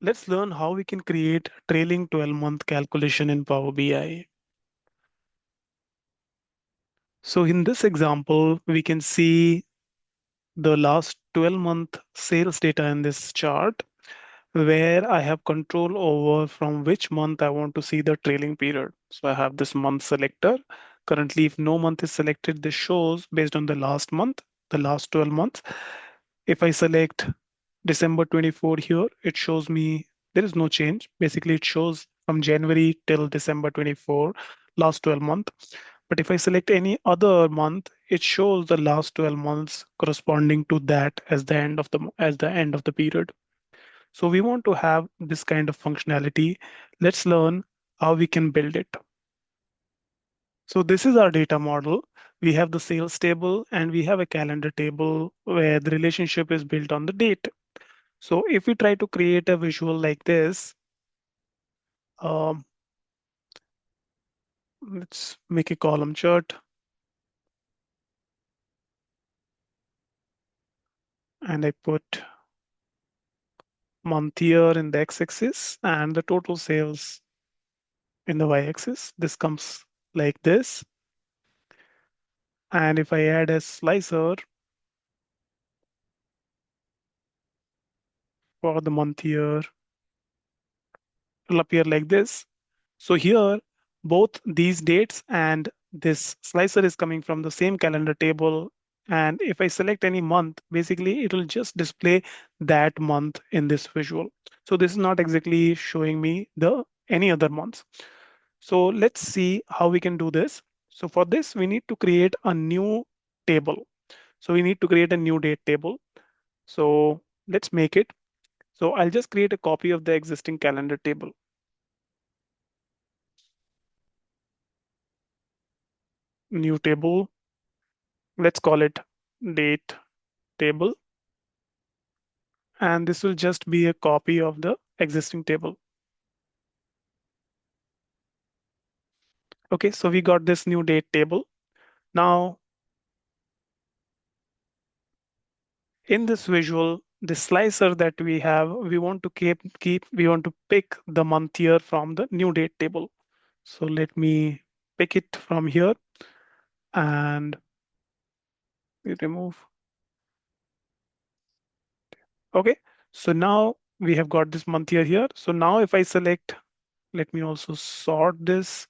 Let's learn how we can create trailing 12-month calculation in Power BI. So in this example, we can see the last 12-month sales data in this chart where I have control over from which month I want to see the trailing period. So I have this month selector. Currently, if no month is selected, this shows based on the last month, the last 12 months. If I select December 24 here, it shows me there is no change. Basically, it shows from January till December 24, last 12 months. But if I select any other month, it shows the last 12 months corresponding to that as the end of the period. So we want to have this kind of functionality. Let's learn how we can build it. So this is our data model. We have the sales table and we have a calendar table where the relationship is built on the date. So if we try to create a visual like this, um, let's make a column chart and I put month year in the x-axis and the total sales in the y-axis. This comes like this. And if I add a slicer for the month year, it'll appear like this. So here, both these dates and this slicer is coming from the same calendar table. And if I select any month, basically it will just display that month in this visual. So this is not exactly showing me the any other months. So let's see how we can do this. So for this, we need to create a new table. So we need to create a new date table. So let's make it. So I'll just create a copy of the existing calendar table. New table. Let's call it date table. And this will just be a copy of the existing table. Okay, so we got this new date table. Now, in this visual, the slicer that we have, we want to we want to pick the month year from the new date table. So let me pick it from here and we remove. Okay, so now we have got this month year here. So now if I select, let me also sort this.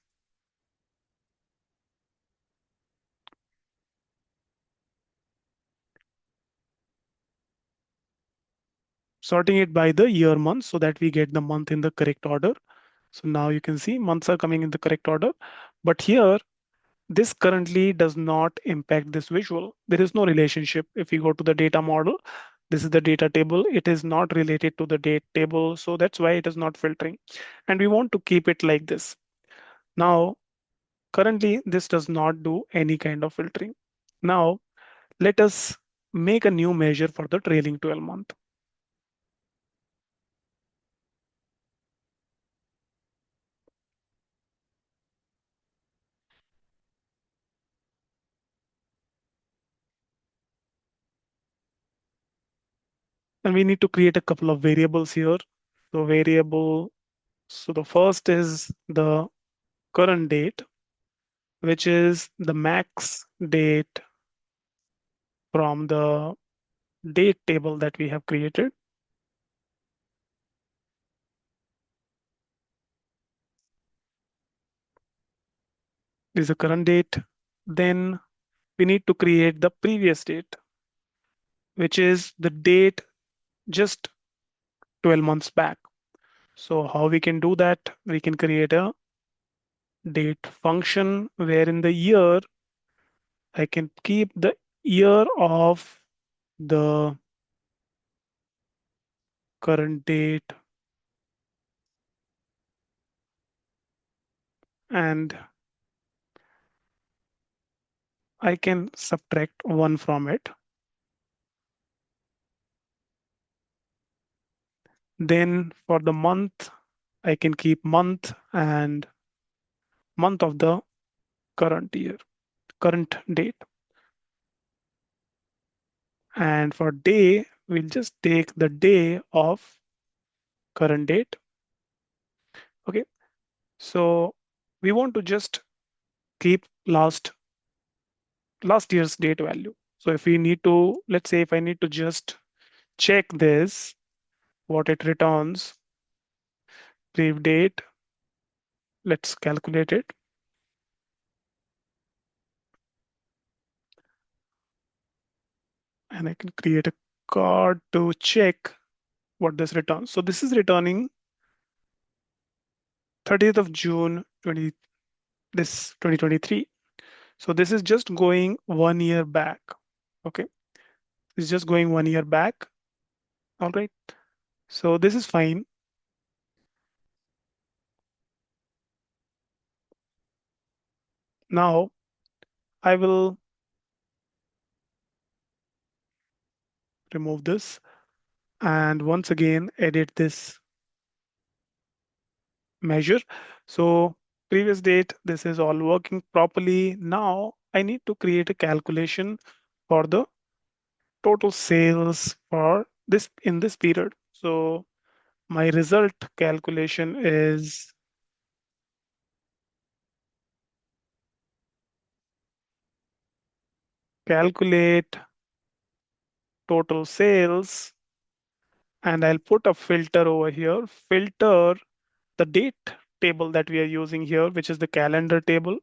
Sorting it by the year month so that we get the month in the correct order. So now you can see months are coming in the correct order. But here, this currently does not impact this visual. There is no relationship. If you go to the data model, this is the data table. It is not related to the date table. So that's why it is not filtering. And we want to keep it like this. Now, currently, this does not do any kind of filtering. Now, let us make a new measure for the trailing 12 month. And we need to create a couple of variables here. So variable, so the first is the current date, which is the max date from the date table that we have created. This is the current date. Then we need to create the previous date, which is the date just 12 months back. So how we can do that? We can create a date function where in the year, I can keep the year of the current date and I can subtract 1 from it. Then for the month, I can keep month and month of the current year, current date. And for day, we'll just take the day of current date. Okay, so we want to just keep last year's date value. So if we need to, let's say if I need to just check this, what it returns, prev date, let's calculate it. And I can create a card to check what this returns. So this is returning 30th of June 2023. So this is just going 1 year back. Okay, it's just going 1 year back. All right. So this is fine. Now I will remove this and once again edit this measure. So previous date, this is all working properly. Now I need to create a calculation for the total sales for this in this period. So my result calculation is calculate total sales, and I'll put a filter over here. Filter the date table that we are using here, which is the calendar table.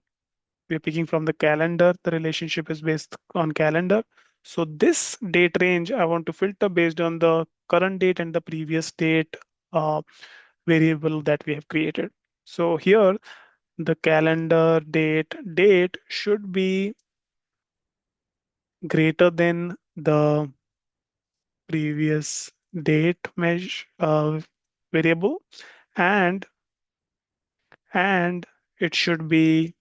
We're picking from the calendar. The relationship is based on calendar. So this date range, I want to filter based on the current date and the previous date uh, variable that we have created. So here, the calendar date should be greater than the previous date measure variable, and and it should be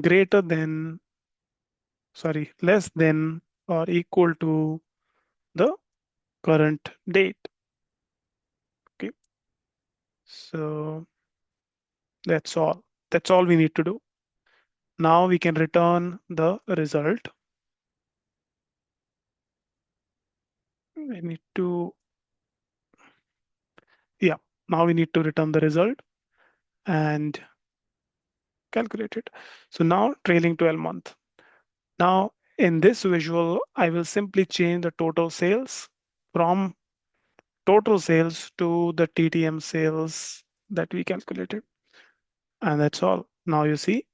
greater than, sorry, less than or equal to the current date. Okay, so that's all. That's all we need to do. Now we can return the result. I need to, yeah, now we need to return the result and calculate it. So now trailing 12 month. Now in this visual, I will simply change the total sales from total sales to the TTM sales that we calculated. And that's all. Now you see,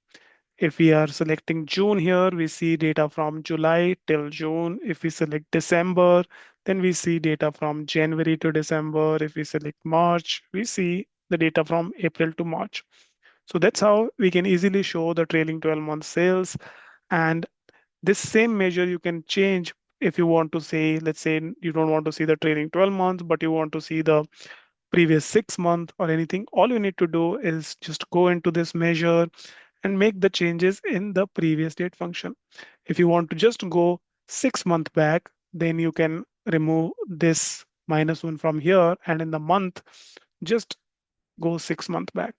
if we are selecting June here, we see data from July till June. If we select December, then we see data from January to December. If we select March, we see the data from April to March. So that's how we can easily show the trailing 12 month sales. And this same measure you can change if you want to say, let's say you don't want to see the trailing 12 months, but you want to see the previous 6 month or anything. All you need to do is just go into this measure and make the changes in the previous date function. If you want to just go 6 month back, then you can remove this -1 from here, and in the month, just go 6 month back.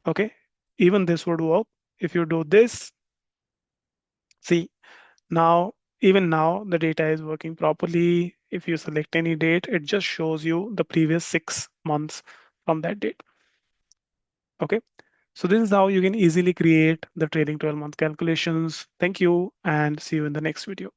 Okay, even this would work. If you do this, see now, even now the data is working properly. If you select any date, it just shows you the previous 6 months from that date. Okay. So this is how you can easily create the trailing 12 month calculations. Thank you and see you in the next video.